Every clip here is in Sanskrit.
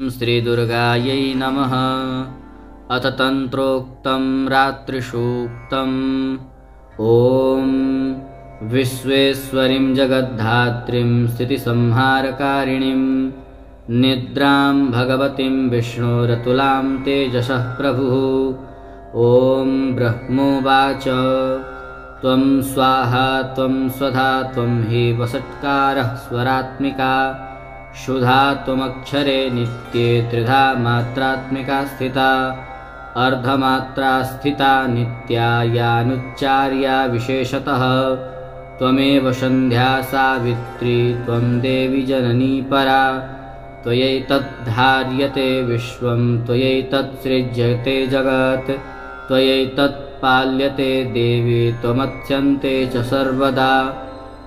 श्रीदुर्गायै नमः। अथ तन्त्रोक्तं रात्रिसूक्तम्। ॐ विश्वेश्वरीं जगद्धात्रीं स्थितिसंहारकारिणीं निद्रां भगवतीं विष्णोरतुलां तेजसः प्रभुः। ॐ ब्रह्मोवाच त्वं स्वाहा त्वं स्वधा त्वं हि वषट्कारः स्वरात्मिका शुधा त्वमक्षरे नित्ये त्रिधा मात्रात्मिका स्थिता अर्धमात्रा स्थिता नित्या यानुच्चार्या विशेषतः त्वमेव सन्ध्या सावित्री त्वं देवी जननी परा त्वयैतद्धार्यते विश्वं त्वयैतत्सृज्यते जगत् त्वयैतत्पाल्यते देवी त्वमत्यन्ते च सर्वदा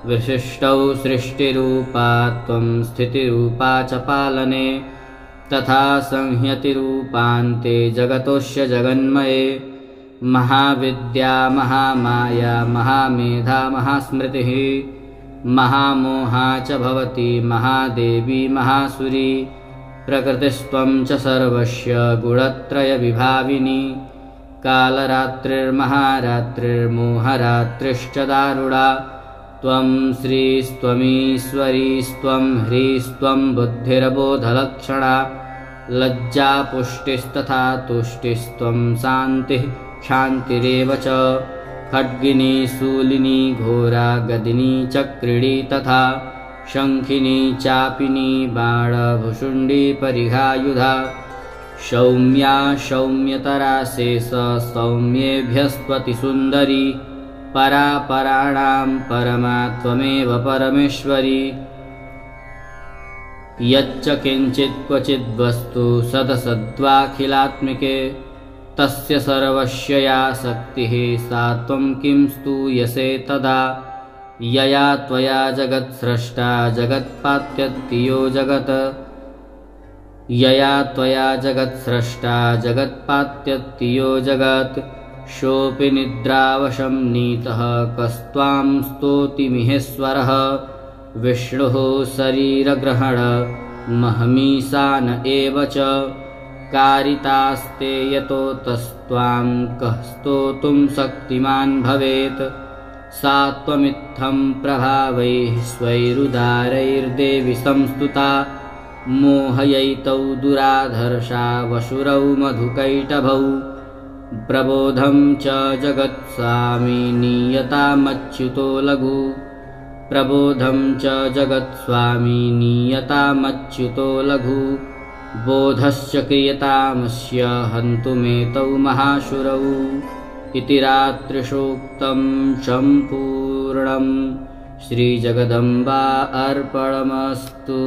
विशिष्टौ सृष्टिरूपा त्वं स्थितिरूपा च पालने तथा संहतिरूपान्ते जगतोऽस्य जगन्मये महाविद्या महामाया महामेधा महास्मृतिः महामोहा च भवति महादेवी महासुरी प्रकृतिस्त्वं च सर्वस्य गुणत्रयविभाविनी कालरात्रिर्महारात्रिर्मोहरात्रिश्च दारुणा त्वं श्रीस्त्वमीश्वरीस्त्वं ह्रीस्त्वं बुद्धिर्बोधलक्षणा लज्जा पुष्टिस्तथा तुष्टिस्त्वं शान्तिः क्षान्तिरेव च खड्गिनी शूलिनी घोरा गदिनी चक्रिणी तथा शङ्खिनी चापिनी बाणभुषुण्डी परिघायुधा सौम्या सौम्यतरा शेष सौम्येभ्यस्त्वतिसुन्दरी परा पराणां परमा त्वमेव परमेश्वरी यच्च किञ्चित् क्वचिद् वस्तु सदसद्वाखिलात्मिके तस्य सर्वस्य या शक्तिः सा त्वं किं स्तूयसे तदा यया त्वया जगत्स्रष्टा जगत्पात्यत्तियो जगत् यया त्वया जगत्स्रष्टा जगत्पात्यत्तियो जगत् शोऽपि निद्रावशं नीतः कस्त्वां स्तोतिमिहेश्वरः विष्णुः शरीरग्रहण महमीशान एव च कारितास्ते यतोऽतस्त्वां कः स्तोतुं शक्तिमान् भवेत् सा त्वमित्थं प्रभावैः स्वैरुदारैर्देवि संस्तुता मोहयैतौ दुराधर्षा वशुरौ मधुकैटभौ प्रबोधं च जगत्स्वामी नीयतामच्युतो लघु प्रबोधं च जगत्स्वामी नीयतामच्युतो लघु बोधश्च क्रियतामस्य हन्तुमेतौ महाशुरौ इति रात्रिसूक्तं सम्पूर्णम्। श्रीजगदम्बा अर्पणमस्तु।